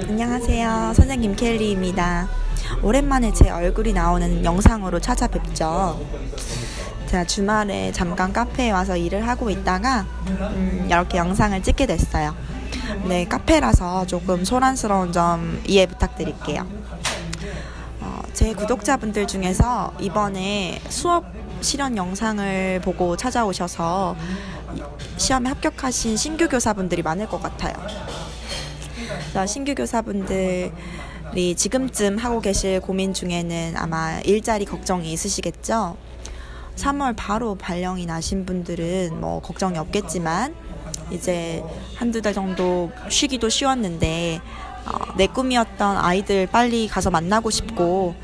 안녕하세요. 선생님 켈리입니다. 오랜만에 제 얼굴이 나오는 영상으로 찾아뵙죠. 제가 주말에 잠깐 카페에 와서 일을 하고 있다가 이렇게 영상을 찍게 됐어요. 네, 카페라서 조금 소란스러운 점 이해 부탁드릴게요. 제 구독자분들 중에서 이번에 수업 실현 영상을 보고 찾아오셔서 시험에 합격하신 신규 교사분들이 많을 것 같아요. 신규 교사분들이 지금쯤 하고 계실 고민 중에는 아마 일자리 걱정이 있으시겠죠? 3월 바로 발령이 나신 분들은 뭐 걱정이 없겠지만 이제 한두 달 정도 쉬기도 쉬웠는데 내 꿈이었던 아이들 빨리 가서 만나고 싶고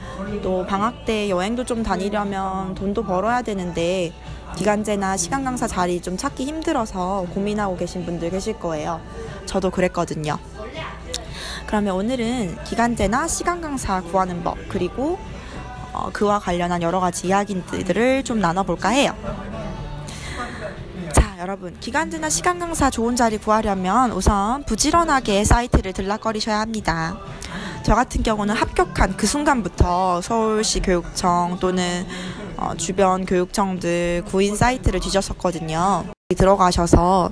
또 방학 때 여행도 좀 다니려면 돈도 벌어야 되는데 기간제나 시간 강사 자리 좀 찾기 힘들어서 고민하고 계신 분들 계실 거예요. 저도 그랬거든요. 그러면 오늘은 기간제나 시간 강사 구하는 법 그리고 그와 관련한 여러 가지 이야기들을 좀 나눠볼까 해요. 자, 여러분, 기간제나 시간 강사 좋은 자리 구하려면 우선 부지런하게 사이트를 들락거리셔야 합니다. 저 같은 경우는 합격한 그 순간부터 서울시 교육청 또는 주변 교육청들 구인 사이트를 뒤졌었거든요. 들어가셔서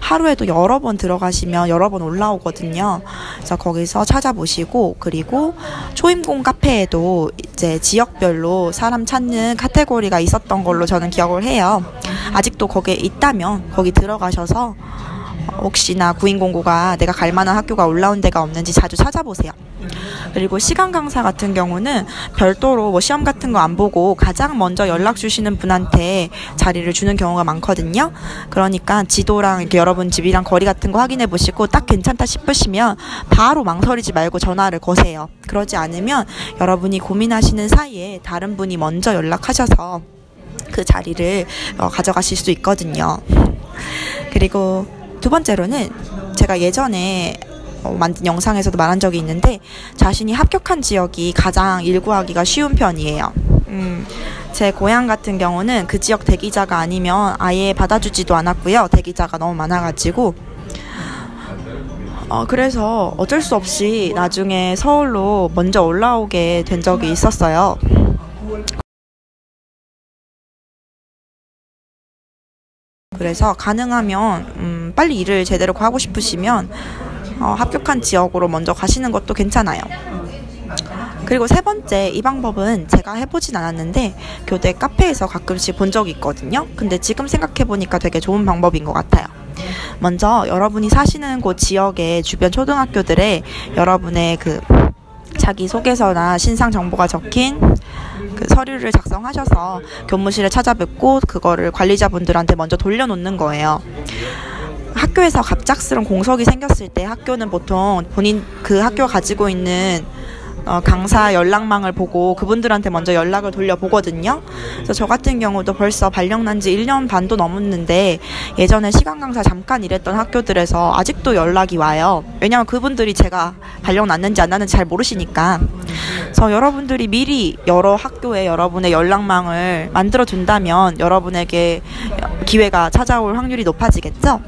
하루에도 여러 번 들어가시면 여러 번 올라오거든요. 그래서 거기서 찾아보시고, 그리고 초임공 카페에도 이제 지역별로 사람 찾는 카테고리가 있었던 걸로 저는 기억을 해요. 아직도 거기에 있다면 거기 들어가셔서 혹시나 구인 공고가 내가 갈 만한 학교가 올라온 데가 없는지 자주 찾아보세요. 그리고 시간 강사 같은 경우는 별도로 뭐 시험 같은 거 안 보고 가장 먼저 연락 주시는 분한테 자리를 주는 경우가 많거든요. 그러니까 지도랑 이렇게 여러분 집이랑 거리 같은 거 확인해 보시고 딱 괜찮다 싶으시면 바로 망설이지 말고 전화를 거세요. 그러지 않으면 여러분이 고민하시는 사이에 다른 분이 먼저 연락하셔서 그 자리를 가져가실 수 있거든요. 그리고 두 번째로는 제가 예전에 만든 영상에서도 말한 적이 있는데 자신이 합격한 지역이 가장 일구하기가 쉬운 편이에요. 제 고향 같은 경우는 그 지역 대기자가 아니면 아예 받아주지도 않았고요. 대기자가 너무 많아가지고 그래서 어쩔 수 없이 나중에 서울로 먼저 올라오게 된 적이 있었어요. 그래서 가능하면 빨리 일을 제대로 하고 싶으시면 합격한 지역으로 먼저 가시는 것도 괜찮아요. 그리고 세 번째, 이 방법은 제가 해보진 않았는데 교대 카페에서 가끔씩 본 적이 있거든요. 근데 지금 생각해보니까 되게 좋은 방법인 것 같아요. 먼저 여러분이 사시는 곳 지역의 주변 초등학교들에 여러분의 그 자기소개서나 신상 정보가 적힌 그 서류를 작성하셔서 교무실에 찾아뵙고 그거를 관리자분들한테 먼저 돌려놓는 거예요. 학교에서 갑작스러운 공석이 생겼을 때 학교는 보통 본인 그 학교가 가지고 있는 강사 연락망을 보고 그분들한테 먼저 연락을 돌려보거든요. 그래서 저 같은 경우도 벌써 발령 난 지 1년 반도 넘었는데 예전에 시간 강사 잠깐 일했던 학교들에서 아직도 연락이 와요. 왜냐하면 그분들이 제가 발령 났는지 안 났는지 잘 모르시니까. 그래서 여러분들이 미리 여러 학교에 여러분의 연락망을 만들어 둔다면 여러분에게 기회가 찾아올 확률이 높아지겠죠?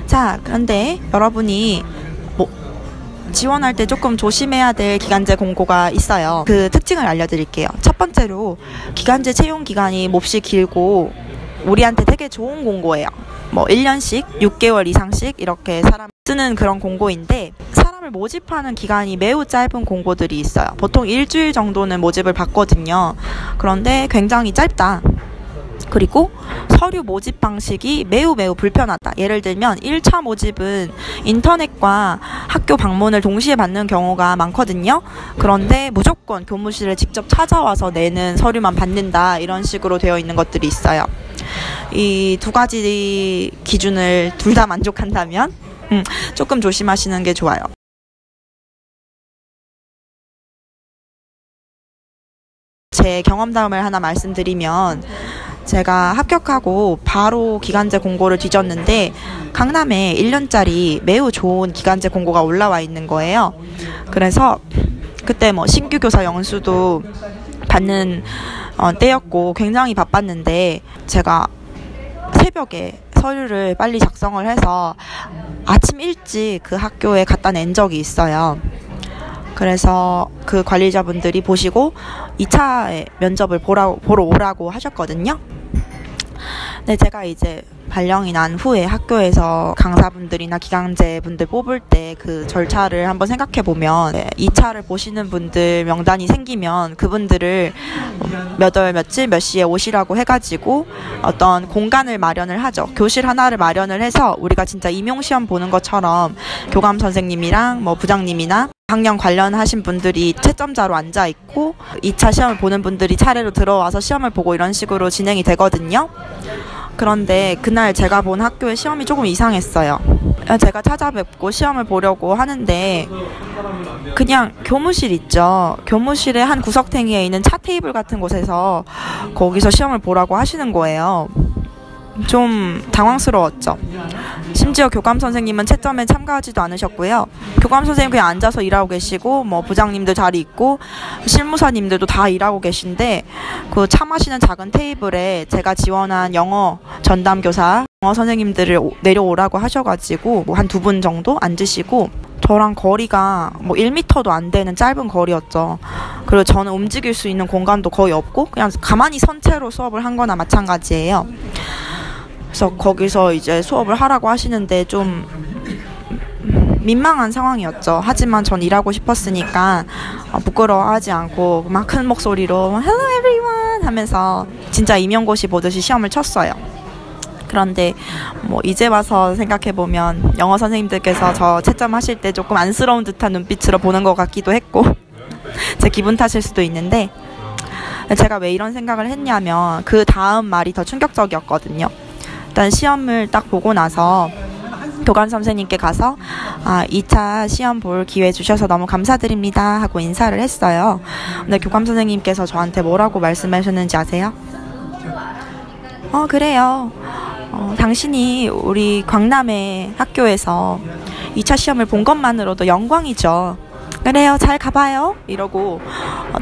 자, 그런데 여러분이 지원할 때 조금 조심해야 될 기간제 공고가 있어요. 그 특징을 알려드릴게요. 첫 번째로 기간제 채용 기간이 몹시 길고 우리한테 되게 좋은 공고예요. 뭐 1년씩 6개월 이상씩 이렇게 사람 쓰는 그런 공고인데 사람을 모집하는 기간이 매우 짧은 공고들이 있어요. 보통 일주일 정도는 모집을 받거든요. 그런데 굉장히 짧다. 그리고 서류 모집 방식이 매우 불편하다. 예를 들면 1차 모집은 인터넷과 학교 방문을 동시에 받는 경우가 많거든요. 그런데 무조건 교무실에 직접 찾아와서 내는 서류만 받는다. 이런 식으로 되어 있는 것들이 있어요. 이 두 가지 기준을 둘 다 만족한다면 조금 조심하시는 게 좋아요. 제 경험담을 하나 말씀드리면 제가 합격하고 바로 기간제 공고를 뒤졌는데 강남에 1년짜리 매우 좋은 기간제 공고가 올라와 있는 거예요. 그래서 그때 뭐 신규 교사 영수도 받는 때였고 굉장히 바빴는데 제가 새벽에 서류를 빨리 작성을 해서 아침 일찍 그 학교에 갖다 낸 적이 있어요. 그래서 그 관리자분들이 보시고 2차 면접을 보러 오라고 하셨거든요. 네, 제가 이제 발령이 난 후에 학교에서 강사분들이나 기강제분들 뽑을 때 그 절차를 한번 생각해 보면 2차를 보시는 분들 명단이 생기면 그분들을 몇 월 며칠 몇 시에 오시라고 해가지고 어떤 공간을 마련을 하죠. 교실 하나를 마련을 해서 우리가 진짜 임용시험 보는 것처럼 교감 선생님이랑 뭐 부장님이나 학년 관련하신 분들이 채점자로 앉아 있고 2차 시험을 보는 분들이 차례로 들어와서 시험을 보고 이런 식으로 진행이 되거든요. 그런데 그날 제가 본 학교의 시험이 조금 이상했어요. 제가 찾아뵙고 시험을 보려고 하는데 그냥 교무실 있죠. 교무실의 한 구석탱이에 있는 차 테이블 같은 곳에서 거기서 시험을 보라고 하시는 거예요. 좀 당황스러웠죠. 심지어 교감 선생님은 채점에 참가하지도 않으셨고요. 교감 선생님 그냥 앉아서 일하고 계시고 뭐 부장님들 자리 있고 실무사님들도 다 일하고 계신데 그 차 마시는 작은 테이블에 제가 지원한 영어 전담교사 영어 선생님들을 내려오라고 하셔가지고 뭐 한 2분 정도 앉으시고 저랑 거리가 뭐 1m도 안 되는 짧은 거리였죠. 그리고 저는 움직일 수 있는 공간도 거의 없고 그냥 가만히 선 채로 수업을 한 거나 마찬가지예요. 그래서 거기서 이제 수업을 하라고 하시는데 좀 민망한 상황이었죠. 하지만 전 일하고 싶었으니까 부끄러워하지 않고 막 큰 목소리로 Hello everyone 하면서 진짜 임용고시 보듯이 시험을 쳤어요. 그런데 뭐 이제 와서 생각해보면 영어 선생님들께서 저 채점하실 때 조금 안쓰러운 듯한 눈빛으로 보는 것 같기도 했고 제 기분 탓일 수도 있는데 제가 왜 이런 생각을 했냐면 그 다음 말이 더 충격적이었거든요. 일단 시험을 딱 보고 나서 교감 선생님께 가서 2차 시험 볼 기회 주셔서 너무 감사드립니다 하고 인사를 했어요. 근데 교감 선생님께서 저한테 뭐라고 말씀하셨는지 아세요? 그래요. 당신이 우리 광남의 학교에서 2차 시험을 본 것만으로도 영광이죠. 그래요, 잘 가봐요 이러고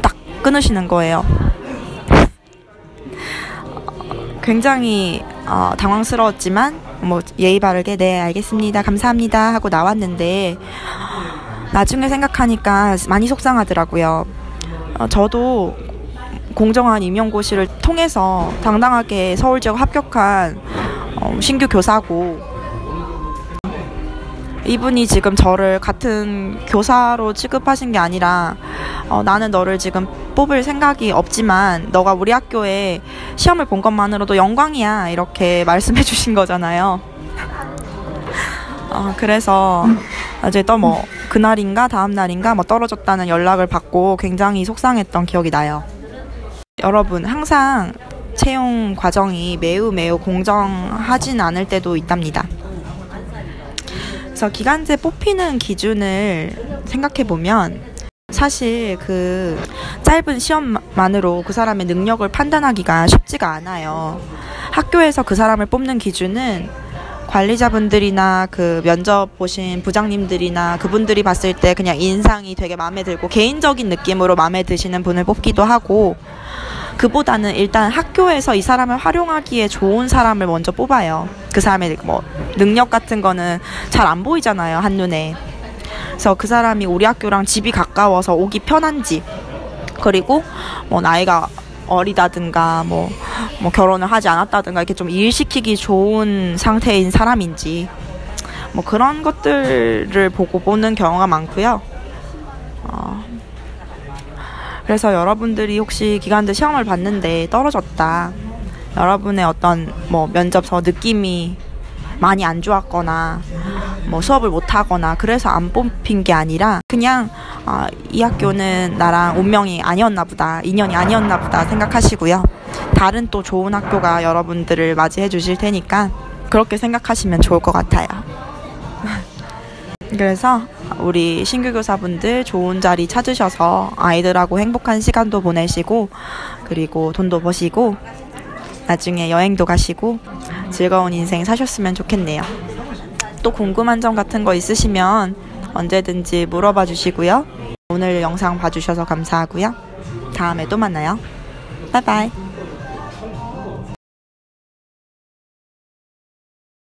딱 끊으시는 거예요. 굉장히 당황스러웠지만 뭐 예의 바르게 네 알겠습니다 감사합니다 하고 나왔는데 나중에 생각하니까 많이 속상하더라고요. 저도 공정한 임용고시를 통해서 당당하게 서울 지역 합격한 신규 교사고 이분이 지금 저를 같은 교사로 취급하신 게 아니라 나는 너를 지금 뽑을 생각이 없지만 너가 우리 학교에 시험을 본 것만으로도 영광이야 이렇게 말씀해 주신 거잖아요. 그래서 이제 또 뭐 그날인가 다음 날인가 뭐 떨어졌다는 연락을 받고 굉장히 속상했던 기억이 나요. 여러분 항상 채용 과정이 매우 공정하진 않을 때도 있답니다. 그래서 기간제 뽑히는 기준을 생각해보면 사실 그 짧은 시험만으로 그 사람의 능력을 판단하기가 쉽지가 않아요. 학교에서 그 사람을 뽑는 기준은 관리자분들이나 그 면접 보신 부장님들이나 그분들이 봤을 때 그냥 인상이 되게 마음에 들고 개인적인 느낌으로 마음에 드시는 분을 뽑기도 하고 그보다는 일단 학교에서 이 사람을 활용하기에 좋은 사람을 먼저 뽑아요. 그 사람의 뭐 능력 같은 거는 잘 안 보이잖아요, 한눈에. 그래서 그 사람이 우리 학교랑 집이 가까워서 오기 편한지 그리고 뭐 나이가 어리다든가 뭐 결혼을 하지 않았다든가 이렇게 좀 일시키기 좋은 상태인 사람인지 뭐 그런 것들을 보고 보는 경우가 많고요. 그래서 여러분들이 혹시 기간제 시험을 봤는데 떨어졌다. 여러분의 어떤 뭐 면접서 느낌이 많이 안 좋았거나 뭐 수업을 못 하거나 그래서 안 뽑힌 게 아니라 그냥 이 학교는 나랑 운명이 아니었나 보다, 인연이 아니었나 보다 생각하시고요. 다른 또 좋은 학교가 여러분들을 맞이해 주실 테니까 그렇게 생각하시면 좋을 것 같아요. 그래서 우리 신규 교사분들 좋은 자리 찾으셔서 아이들하고 행복한 시간도 보내시고 그리고 돈도 버시고 나중에 여행도 가시고 즐거운 인생 사셨으면 좋겠네요. 또 궁금한 점 같은 거 있으시면 언제든지 물어봐 주시고요. 오늘 영상 봐주셔서 감사하고요. 다음에 또 만나요. 바이바이.